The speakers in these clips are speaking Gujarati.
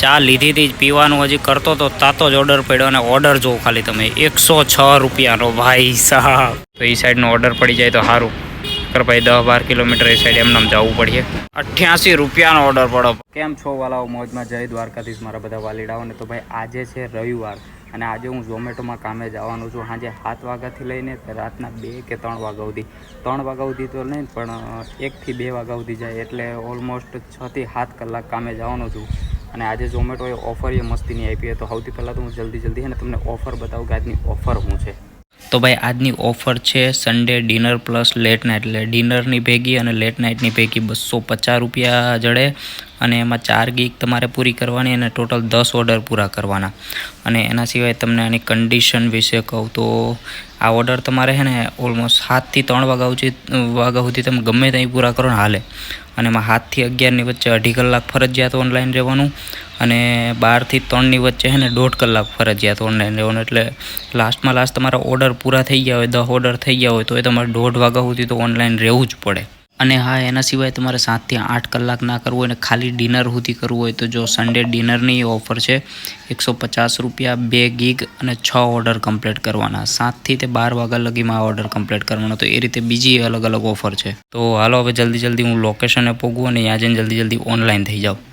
ચા લીધી હતી પીવાનું હજી કરતો તો તાતો જ ઓર્ડર પડ્યો અને ઓર્ડર જોવો ખાલી તમે 106 રૂપિયાનો ભાઈ સાહેબ. તો એ સાઈડનો ઓર્ડર પડી જાય તો સારું. ભાઈ 10-12 કિલોમીટર એ સાઈડ એમને જવું પડશે. 88 રૂપિયાનો ઓર્ડર પડો. કેમ છો વાલાઓ? મોજમાં જય દ્વારકાધીશ મારા બધા વાલીડાઓને. તો ભાઈ આજે છે રવિવાર અને આજે હું ઝોમેટોમાં કામે જવાનું છું. સાંજે 7 વાગ્યાથી લઈને રાતના 2 કે 3 વાગ્યા સુધી. 3 વાગ્યા સુધી તો નહીં પણ 1 થી 2 વાગ્યા સુધી જાય એટલે ઓલમોસ્ટ 6 થી 7 કલાક કામે જવાનું છું. અને આજે ઝોમેટોએ ઓફર એ મસ્તીની આપી છે. તો સૌથી પહેલાં તો હું જલ્દી છે ને તમને ઓફર બતાવું કે આજની ઓફર શું છે. તો ભાઈ આજની ઓફર છે Sunday dinner plus late night. એટલે ડિનરની ભેગી અને લેટ નાઇટની ભેગી 250 રૂપિયા જડે અને એમાં 4 ગીગ તમારે પૂરી કરવાની અને ટોટલ 10 ઓર્ડર પૂરા કરવાના. અને એના સિવાય તમને આની કન્ડિશન વિશે કહું તો આ ઓર્ડર તમારે છે ને ઓલમોસ્ટ 7 થી 3 વાગ્યા સુધી તમે ગમે ત્યાં પૂરા કરો ને હાલે. અને એમાં 7 થી 11ની વચ્ચે 2.5 કલાક ફરજિયાત ઓનલાઈન રહેવાનું અને 12 થી 3ની વચ્ચે છે ને 1.5 કલાક ફરજિયાત ઓનલાઈન રહેવાનું. એટલે લાસ્ટમાં લાસ્ટ તમારા ઓર્ડર પૂરા થઈ ગયા હોય 10 ઓર્ડર થઈ ગયા હોય તો એ તમારે 1.5 વાગ્યા સુધી તો ઓનલાઈન રહેવું જ પડે. અને હા, એના સિવાય તમારે 7 થી 8 કલાક ના કરવું હોય અને ખાલી ડિનર સુધી કરવું હોય તો જો સન્ડે ડિનરની ઓફર છે 150 રૂપિયા 2 ગીગ અને 6 ઓર્ડર કમ્પ્લીટ કરવાના. 7 થી તે 12 વાગ્યા લગીમાં આ ઓર્ડર કમ્પ્લીટ કરવાનો. તો એ રીતે બીજી અલગ અલગ ઓફર છે. તો હાલો હવે જલ્દી હું લોકેશને પહોંચું અને ત્યાં જઈને જલ્દી ઓનલાઈન થઈ જાઉં.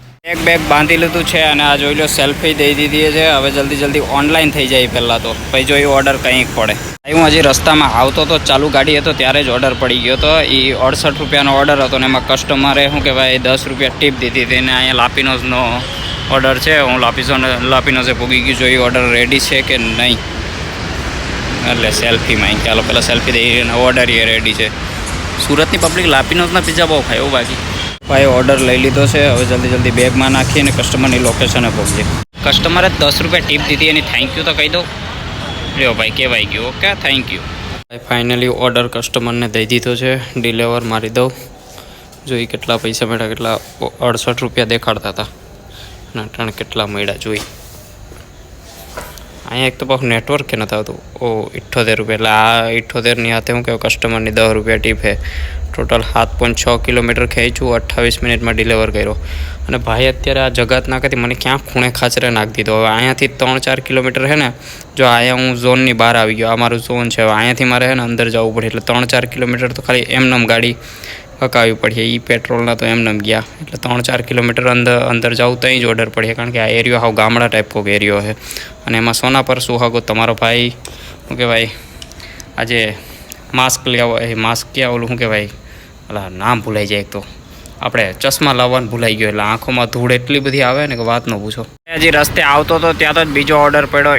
બેગ બાંધી લીધું છે અને આ જોઈ લો સેલ્ફી દઈ દીધી છે. હવે જલ્દી ઓનલાઈન થઈ જાય પહેલાં તો પછી જો એ ઓર્ડર કંઈક પડે. હું હજી રસ્તામાં આવતો તો ચાલુ ગાડી હતો ત્યારે જ ઓર્ડર પડી ગયો હતો. એ 68 રૂપિયાનો ઓર્ડર હતો ને એમાં કસ્ટમરે શું કહેવાય 10 રૂપિયા ટીપ દીધી હતી. અને અહીંયા લાપિનોઝનો ઓર્ડર છે. હું લાપિનોઝે પૂગી ગયું. જો એ ઓર્ડર રેડી છે કે નહીં એટલે સેલ્ફીમાં ચાલો પહેલાં સેલ્ફી દઈ અને ઓર્ડર એ રેડી છે. સુરતની પબ્લિક લાપિનોઝના પિઝા બહુ ખાય એવું બાકી. ભાઈ ઓર્ડર લઈ લીધો છે. હવે જલ્દી બેગમાં નાખીને કસ્ટમરની લોકેશને પહોંચીએ. કસ્ટમરે 10 રૂપિયા ટીપ દીધી એની થેન્ક યુ તો કહી દો. લ્યો ભાઈ કહેવાય ગયું. Okay thank you. ભાઈ ફાઇનલી ઓર્ડર કસ્ટમરને દઈ દીધો છે. ડિલિવર મારી દઉં. જોઈ કેટલા પૈસા મળ્યા. કેટલા 68 રૂપિયા દેખાડતા હતા અને અટાણે કેટલા મળ્યા જોઈ. અહીંયા એક તો પાછું નેટવર્ક કે નથી આવતું. 78 રૂપિયા. એટલે આ 78ની હાથે હું કહેવાય કસ્ટમરની 10 રૂપિયા ટીપ છે. ટોટલ 7.6 કિલોમીટર ખેંચ્યું 28 મિનિટમાં ડિલિવર કર્યો. અને ભાઈ અત્યારે આ જગાત નાખેથી મને ક્યાં ખૂણે ખાચરે નાખી દીધો. હવે અહીંયાથી 3-4 કિલોમીટર છે ને જો અહીંયા હું ઝોનની બહાર આવી ગયો. આ મારું ઝોન છે. હવે અહીંયાથી મારે છે ને અંદર જવું પડે. એટલે 3-4 કિલોમીટર તો ખાલી એમનેમ ગાડી હકાવવી પડશે. એ પેટ્રોલના તો એમનેમ ગયા. એટલે 3-4 કિલોમીટર અંદર જવું ત્યાં જ ઓર્ડર પડે. કારણ કે આ એરિયો હાવ ગામડા ટાઈપ કોક એરિયો છે. અને એમાં સોના પર સુહાગો તમારો ભાઈ શું કહેવાય આજે માસ્ક લેવા માસ્ક ક્યાં ઓલું શું કહેવાય નામ ભૂલાઈ જાય. એક તો આપણે ચશ્મા લાવવાનું ભૂલાઈ ગયો. એટલે આંખોમાં ધૂળ એટલી બધી આવે ને કે વાત ન પૂછો. હજી રસ્તે આવતો તો ત્યાં તો જ બીજો ઓર્ડર પડ્યો.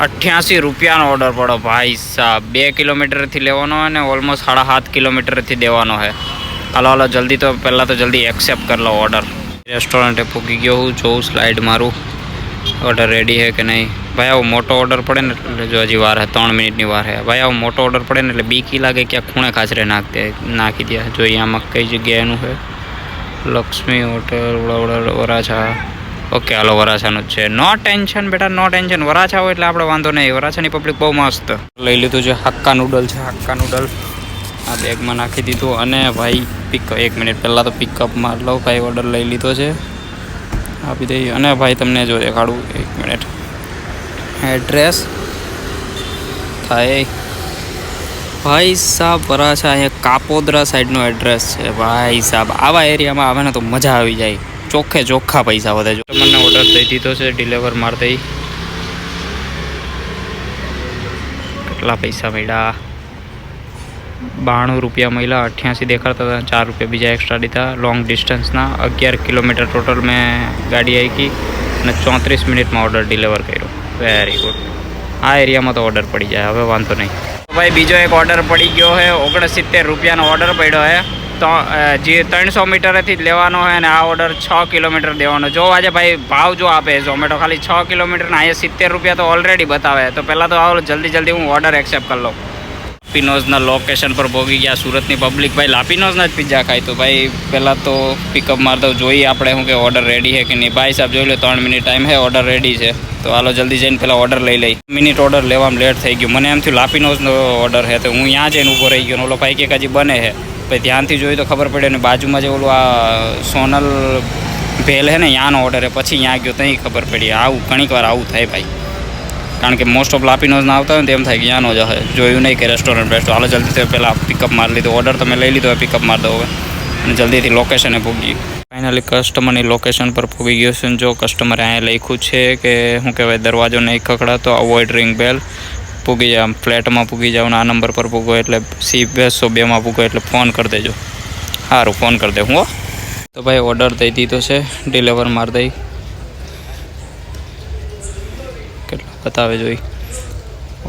88 રૂપિયાનો ઓર્ડર પડ્યો ભાઈ સાહેબ. 2 કિલોમીટરથી લેવાનો હોય ને ઓલમોસ્ટ 7.5 કિલોમીટરથી દેવાનો છે. હાલો જલ્દી તો પહેલાં તો જલ્દી એક્સેપ્ટ કરી લો ઓર્ડર. રેસ્ટોરન્ટે પૂકી ગયો હું જોઉં સ્લાઇડ મારું ઓર્ડર રેડી છે કે નહીં. ભાઈ આવો મોટો ઓર્ડર પડે ને એટલે જો હજી વાર છે 3 મિનિટની વાર છે. ભાઈ આવો મોટો ઓર્ડર પડે ને એટલે બીકી લાગે ક્યાં ખૂણે ખાચરે નાખી દે. જોઈએ આમાં કઈ જગ્યાએ એનું છે. લક્ષ્મી હોટલ વરાછા. ઓકે હાલો વરાછાનું જ છે. નો ટેન્શન બેટા નો ટેન્શન. વરાછા હોય એટલે આપણે વાંધો નહીં. વરાછાની પબ્લિક બહુ મસ્ત. લઈ લીધું છે હક્કા નૂડલ છે. હક્કા નૂડલ આ બેગમાં નાખી દીધું. અને ભાઈ 1 મિનિટ પહેલાં તો પિકઅપમાં લો. ભાઈ ઓર્ડર લઈ લીધો છે આપી દઈએ. અને ભાઈ તમને જો દેખાડું 1 મિનિટ. એડ્રેસ થાય ભાઈ સાહેબ વરાછા અહીંયા કાપોદરા સાઈડનો એડ્રેસ છે. ભાઈ સાહેબ આવા એરિયામાં આવે ને તો મજા આવી જાય. ચોખ્ખા પૈસા વધે. જો મને ઓર્ડર દઈ દીધો છે ડિલિવર માર દઈ. કેટલા પૈસા મળ્યા 92 રૂપિયા મળ્યા. 88 દેખાડતા હતા. 4 રૂપિયા બીજા એક્સ્ટ્રા દીધા. લોંગ ડિસ્ટન્સના 11 કિલોમીટર ટોટલ મેં ગાડી આવી અને 34 મિનિટમાં ઓર્ડર ડિલિવર કર્યો. Very good. આ એરિયામાં તો ઓર્ડર પડી જાય. હવે વાંધો નહીં. ભાઈ બીજો એક ઓર્ડર પડી ગયો છે. 69 રૂપિયાનો ઓર્ડર પડ્યો છે. તો જે 300 મીટરેથી જ લેવાનો હોય અને આ ઓર્ડર 6 કિલોમીટર દેવાનો. જો આજે ભાઈ ભાવ જો આપે ઝોમેટો ખાલી 6 કિલોમીટરના અહીંયા 70 રૂપિયા તો ઓલરેડી બતાવે. તો પહેલાં તો આવો જલ્દી હું ઓર્ડર એક્સેપ્ટ કરી લઉં. લાપિનોઝના લોકેશન પર પહોંચી ગયા. સુરતની પબ્લિક ભાઈ લાપિનોઝના જ પિઝા ખાય. તો ભાઈ પહેલાં તો પિકઅપ મારતા જોઈએ આપણે શું કે ઓર્ડર રેડી છે કે નહીં. ભાઈ સાહેબ જોઈ લો 3 મિનિટ ટાઈમ છે. ઓર્ડર રેડી છે. તો હાલો જલ્દી જઈને પહેલાં ઓર્ડર લઈ લઈ. મિનિટ ઓર્ડર લેવામાં લેટ થઈ ગયું. મને એમ થયું લાપિનોઝનો ઓર્ડર છે. તો હું ત્યાં જઈને ઊભો રહી ગયો. ઓલો ભાઈ કે હજી બને છે. પછી ધ્યાનથી જોયું તો ખબર પડે ને બાજુમાં જે ઓલું આ સોનલ ભેલ હે ને ત્યાંનો ઓર્ડર હે, પછી ત્યાં ગયો ત્યાં ખબર પડી. આવું ઘણીક વાર આવું થાય ભાઈ, કારણ કે મોસ્ટ ઓફ લાપીનોઝના આવતા હોય ને તેમ થાય કે ત્યાંનો જ હશે, જોયું નહીં કે રેસ્ટોરન્ટ. હાલો જલ્દીથી પહેલાં પિકઅપ મારી લીધું, ઓર્ડર તમે લઈ લીધો, પિકઅપ મારી દો હવે, અને જલ્દીથી લોકેશને પૂગી. ફાઇનલી કસ્ટમરની લોકેશન પર પૂગી ગયો છે. જો કસ્ટમરે અહીંયા લખ્યું છે કે શું કહેવાય, દરવાજો નહીં ખખડાતો, અવોઇડ રિંગ બેલ, પૂગી જાવ ફ્લેટમાં પૂગી જાવ ને આ નંબર પર પૂગો એટલે C202 પૂગો એટલે ફોન કરી દેજો. સારું, ફોન કરી દે હું. તો ભાઈ ઓર્ડર દઈ દીધો છે, ડિલિવર મારી દઈ. કેટલા બતાવે જોઈ,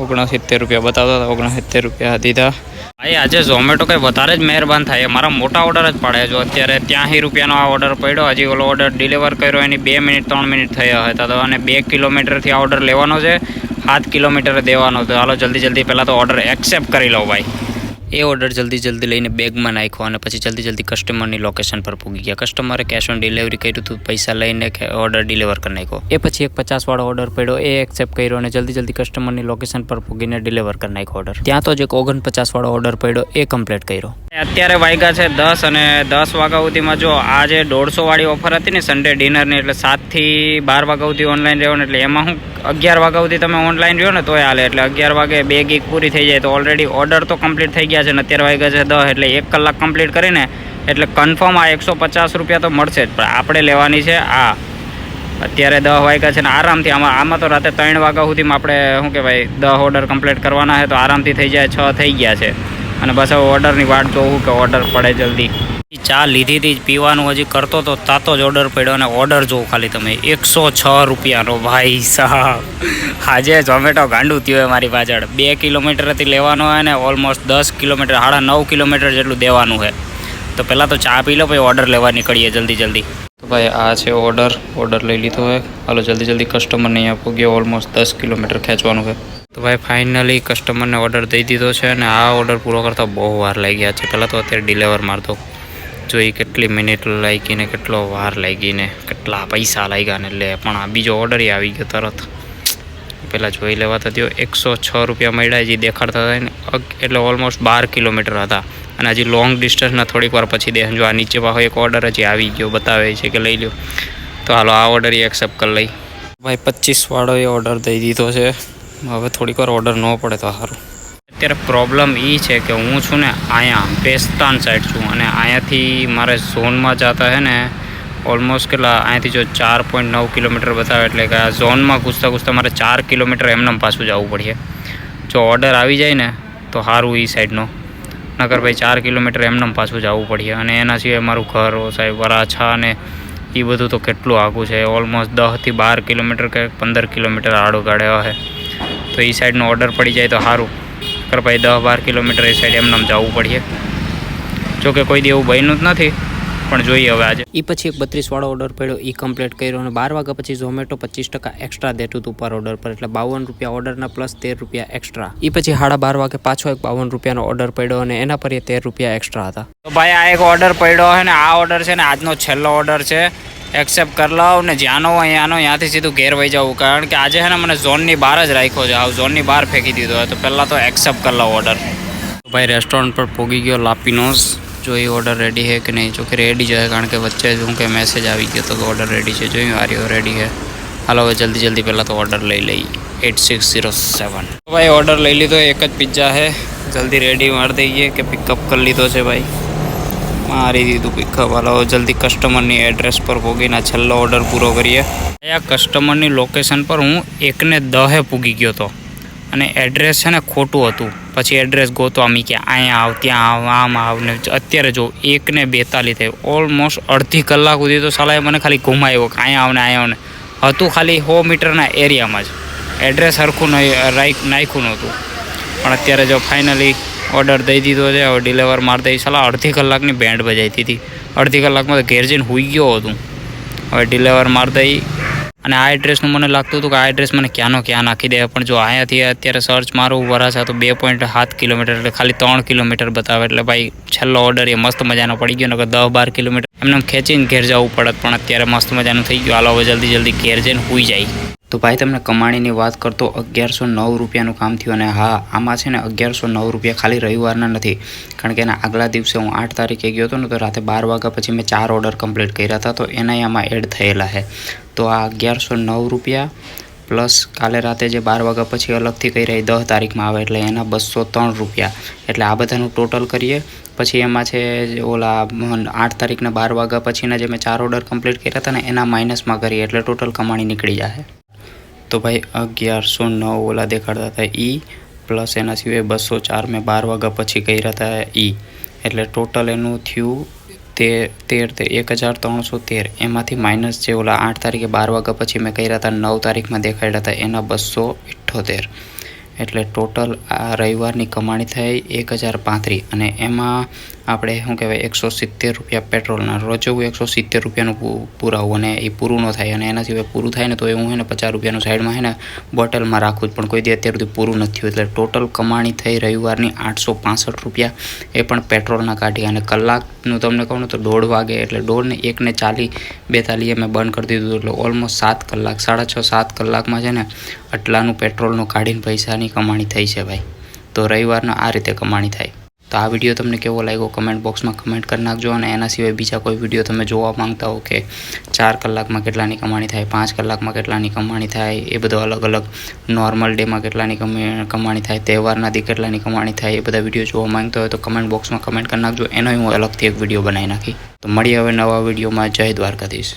69 રૂપિયા બતાવતા હતા, 69 રૂપિયા દીધા. ભાઈ આજે ઝોમેટો કંઈ વધારે જ મહેરબાન થાય, મારા મોટા ઓર્ડર જ પાડે. જો અત્યારે 83 રૂપિયાનો આ ઓર્ડર પડ્યો, હજી ઓલો ઓર્ડર ડિલિવર કર્યો એની 2 મિનિટ 3 મિનિટ થયા હતા તો, અને 2 કિલોમીટરથી આ ઓર્ડર લેવાનો છે, 7 કિલોમીટર દેવાનો હતો. હાલો જલ્દી પહેલાં તો ઓર્ડર એક્સેપ્ટ કરી લો ભાઈ. એ ઓર્ડર જલ્દી લઈને બેગમાં નાખ્યો અને પછી જલ્દી કસ્ટમરની લોકેશન પર પૂગી ગયા. કસ્ટમરે કેશ ઓન ડિલિવરી કર્યું હતું, પૈસા લઈને ઓર્ડર ડિલિવર કરી નાખ્યો. એ પછી એક 50 વાળો ઓર્ડર પડ્યો, એ એક્સેપ્ટ કર્યો અને જલ્દી કસ્ટમરની લોકેશન પર પૂગીને ડિલિવર કરી નાખ્યો ઓર્ડર. ત્યાં તો જ એક 49 વાળો ઓર્ડર પડ્યો, એ કમ્પ્લીટ કર્યો. અત્યારે વાગ્યા છે 10 અને 10 વાગ્યા સુધીમાં જો આજે 150 વાળી ઓફર હતી ને સન્ડે ડિનરની, એટલે 7 થી 12 વાગ્યા સુધી ઓનલાઈન રહ્યો ને, એટલે એમાં હું 11 વાગ્યા સુધી તમે ઓનલાઈન રહ્યો ને તોય હાલે, એટલે 11 વાગે 2 ગીગ પૂરી થઈ જાય તો ઓલરેડી ઓર્ડર તો કમ્પ્લીટ થઈ ગયા છે ને. અત્યારે વાગ્યા છે 10, એટલે 1 કલાક કમ્પ્લીટ કરીને એટલે કન્ફર્મ આ 150 રૂપિયા તો મળશે જ. પણ આપણે લેવાની છે આ અત્યારે 10 વાગ્યા છે ને આરામથી. આમાં તો રાતે 3 વાગ્યા સુધીમાં આપણે શું કહેવાય 10 ઓર્ડર કમ્પ્લીટ કરવાના છે, તો આરામથી થઈ જાય. 6 થઈ ગયા છે અને બસ હવે ઓર્ડરની વાટ જોવું કે ઓર્ડર પડે જલ્દી. ચા લીધી હતી પીવાનું હજી કરતો તો તાતો જ ઓર્ડર પડ્યો, અને ઓર્ડર જોવું ખાલી તમે 106 રૂપિયાનો. ભાઈ સાહેબ આજે ઝોમેટો ગાંડું થયું હોય મારી પાછળ. 2 કિલોમીટરથી લેવાનો હોય ને ઓલમોસ્ટ 10 કિલોમીટર 9.5 કિલોમીટર જેટલું દેવાનું છે. તો પહેલાં તો ચા પી લો, પછી ઓર્ડર લેવા નીકળીએ જલ્દી. તો ભાઈ આ છે ઓર્ડર લઈ લીધો હોય. હાલો જલ્દી કસ્ટમરને અહીંયા પૂગ્યો, ઓલમોસ્ટ 10 કિલોમીટર ખેંચવાનું છે. તો ભાઈ ફાઇનલી કસ્ટમરને ઓર્ડર દઈ દીધો છે, અને આ ઓર્ડર પૂરો કરતાં બહુ વાર લાગી ગયા છે. પહેલાં તો અત્યારે ડિલિવર મારતો જોઈ કેટલી મિનિટ લાગી ને કેટલો વાર લાગી ને કેટલા પૈસા લાગ્યા ને, એટલે પણ આ બીજો ઓર્ડર આવી ગયો તરત. પહેલાં જોઈ લેવા તો થયો 106 રૂપિયા મળ્યા જે દેખાડતા હતા ને, એટલે ઓલમોસ્ટ 12 કિલોમીટર હતા. અને હજી લોંગ ડિસ્ટન્સના થોડીક વાર પછી દે. જો આ નીચે પાછો એક ઓર્ડર હજી આવી ગયો, બતાવે છે કે લઈ લો. તો હાલો આ ઓર્ડર એક્સેપ્ટ કરી લઈ. ભાઈ 25 વાળો એ ઓર્ડર દઈ દીધો છે. હવે થોડીક વાર ઓર્ડર ન પડે તો સારું. અત્યારે પ્રોબ્લેમ એ છે કે હું છું ને અહીંયા પેસ્તાન સાઈડ છું, અને અહીંયાથી મારે ઝોનમાં જતા છે ને ઓલમોસ્ટ કેટલા અહીંયાથી જો 4.9 કિલોમીટર બતાવે, એટલે કે આ ઝોનમાં ઘૂસતા મારે 4 કિલોમીટર એમને પાછું જવું પડશે. જો ઓર્ડર આવી જાય ને તો સારું એ સાઈડનો, નકર ભાઈ 4 કિલોમીટર એમને પાછું જવું પડશે. અને એના સિવાય મારું ઘર સાહેબ વરાછા અને એ બધું તો કેટલું આઘું છે, ઓલમોસ્ટ 10 થી 12 કિલોમીટર કે 15 કિલોમીટર આડો ગાડે હશે. તો એ સાઈડનો ઓર્ડર પડી જાય તો સારું, નકર ભાઈ 10-12 કિલોમીટર એ સાઈડ એમને જવું પડશે. જોકે કોઈ દી એવું બન્યું જ નથી, પણ જોઈએ હવે આજે. એ પછી એક 32 વાળો ઓર્ડર પડ્યો, એ કમ્પ્લીટ કર્યો, અને 12 વાગ્યા પછી ઝોમેટો 25% એક્સ્ટ્રા દેતું હતું પર ઓર્ડર પર, એટલે 52 રૂપિયા ઓર્ડરના પ્લસ 13 રૂપિયા એક્સ્ટ્રા. એ પછી 12:30 વાગે પાછો એક 52 રૂપિયાનો ઓર્ડર પડ્યો, અને એના પર એ 13 રૂપિયા એક્સ્ટ્રા હતા. તો ભાઈ આ એક ઓર્ડર પડ્યો છે ને, આ ઓર્ડર છે ને આજનો છેલ્લો ઓર્ડર છે. એક્સેપ્ટ કરી લઉં ને જ્યાંનો અહીંયાથી સીધું ઘેર વહી જવું, કારણ કે આજે છે ને મને ઝોનની બહાર જ રાખ્યો છે. આ ઝોનની બહાર ફેંકી દીધો હોય, તો પહેલાં તો એક્સેપ્ટ કરી લઉં ઓર્ડર. ભાઈ રેસ્ટોરન્ટ પર પહોંચી ગયો લાપીનોઝ. જો એ ઓર્ડર રેડી છે કે નહીં, જો કે રેડી જ છે, કારણ કે વચ્ચે જ હું કે મેસેજ આવી ગયો તો ઓર્ડર રેડી છે. જોયું આર્યો રેડી છે. હાલો હવે જલ્દી પહેલાં તો ઓર્ડર લઈ લઈ. 8607. ભાઈ ઓર્ડર લઈ લીધો, એક જ પિઝા છે. જલ્દી રેડી મારી દઈએ કે પિકઅપ કરી લીધો છે ભાઈ, મારી દીધું પિકઅપ. હાલો જલ્દી કસ્ટમરની એડ્રેસ પર પહોંચીને છેલ્લો ઓર્ડર પૂરો કરીએ. આ કસ્ટમરની લોકેશન પર હું 1:10 પૂગી ગયો હતો, અને એડ્રેસ છે ને ખોટું હતું. પછી એડ્રેસ ગોતવા મીક્યા, અહીંયા આવ ત્યાં આવ આમ આવ ને અત્યારે જો 1:42 થયું. ઓલમોસ્ટ અડધી કલાક સુધી તો સાલાએ મને ખાલી ઘુમાવ્યો કે અહીંયા આવને હતું, ખાલી 100 મીટરના એરિયામાં જ. એડ્રેસ સરખું નાખ્યું નહોતું. પણ અત્યારે જો ફાઇનલી ઓર્ડર દઈ દીધો છે, હવે ડિલિવર મારી દઈ. સલાહ અડધી કલાકની બેન્ડ બજાવી હતી, અડધી કલાકમાં તો ઘેર જઈને સૂઈ ગયો હતું. હવે ડિલિવર મારી દઈ. અને આ એડ્રેસનું મને લાગતું હતું કે આ એડ્રેસ મને ક્યાં નાખી દે, પણ જો અહીંયાથી અત્યારે સર્ચ મારું વરાછા તો 2.7 કિલોમીટર, એટલે ખાલી 3 કિલોમીટર બતાવે. એટલે ભાઈ છેલ્લો ઓર્ડર એ મસ્ત મજાનો પડી ગયો, નકર 10-12 કિલોમીટર એમને ખેંચીને ઘેર જવું પડત. પણ અત્યારે મસ્ત મજાનું થઈ ગયું. હાલો હવે જલ્દી ઘેર જઈને સૂઈ જાય. તો ભાઈ તમને કમાણીની વાત કરતો 1109 રૂપિયાનું કામ થયું અને હા આમાં છે ને 1109 રૂપિયા ખાલી રવિવારના નથી, કારણ કે એના આગલા દિવસે હું 8 તારીખે ગયો હતો ને તો રાતે 12 વાગ્યા પછી મેં 4 ઓર્ડર કમ્પ્લીટ કર્યા હતા, તો એના આમાં એડ થયેલા છે. તો આ 1109 રૂપિયા પ્લસ કાલે રાતે જે 12 વાગ્યા પછી અલગથી કર્યા એ 10 તારીખમાં આવે એટલે એના 203 રૂપિયા. એટલે આ બધાનું ટોટલ કરીએ પછી એમાં છે ઓલા 8 તારીખના 12 વાગ્યા પછીના જે મેં 4 ઓર્ડર કમ્પ્લીટ કર્યા હતા ને એના માઇનસમાં કરીએ એટલે ટોટલ કમાણી નીકળી જાય. તો ભાઈ 1109 ઓલા દેખાડતા હતા ઈ પ્લસ એના સિવાય 204 મેં 12 વાગ્યા પછી કર્યા હતા ઈ, એટલે ટોટલ એનું થયું 1313 એમાંથી માઇનસ જે ઓલા 8 તારીખે 12 વાગ્યા પછી મેં કર્યા હતા 9 તારીખમાં દેખાડ્યા હતા એના 278, એટલે ટોટલ આ રવિવારની કમાણી થઈ 1035 અને એમાં આપણે શું કહેવાય 170 રૂપિયા પેટ્રોલના. રોજ હું 170 રૂપિયાનું પુરાવું અને એ પૂરું ન થાય અને એના સિવાય પૂરું થાય ને તો હું છે ને 50 રૂપિયાનું સાઈડમાં છે ને બોટલમાં રાખું જ, પણ કોઈ દી અત્યાર સુધી પૂરું નથી થયું. એટલે ટોટલ કમાણી થઈ રવિવારની 865 રૂપિયા, એ પણ પેટ્રોલના કાઢી. અને કલાકનું તમને કહું ને તો 1:30 વાગે એટલે 1:40 ને 42 મેં બંધ કરી દીધું, એટલે ઓલમોસ્ટ 7 કલાક 6.5-7 કલાકમાં છે ને આટલાનું પેટ્રોલનું કાઢીને પૈસાની કમાણી થઈ છે ભાઈ. તો રવિવારના આ રીતે કમાણી થાય. તો આ વિડીયો તમને કેવો લાગ્યો કમેન્ટ બોક્સમાં કમેન્ટ કરી નાખજો. અને એના સિવાય બીજા કોઈ વિડીયો તમે જોવા માંગતા હો કે 4 કલાકમાં કેટલાની કમાણી થાય, 5 કલાકમાં કેટલાની કમાણી થાય, એ બધો અલગ અલગ નોર્મલ ડેમાં કેટલાની કમાણી થાય, તહેવારના દી કેટલાની કમાણી થાય, એ બધા વિડીયો જોવા માંગતા હોય તો કમેન્ટ બોક્સમાં કમેન્ટ કરી નાખજો. એનો હું અલગથી એક વિડીયો બનાવી નાખી. તો મળીએ હવે નવા વિડીયોમાં. જય દ્વારકાધીશ.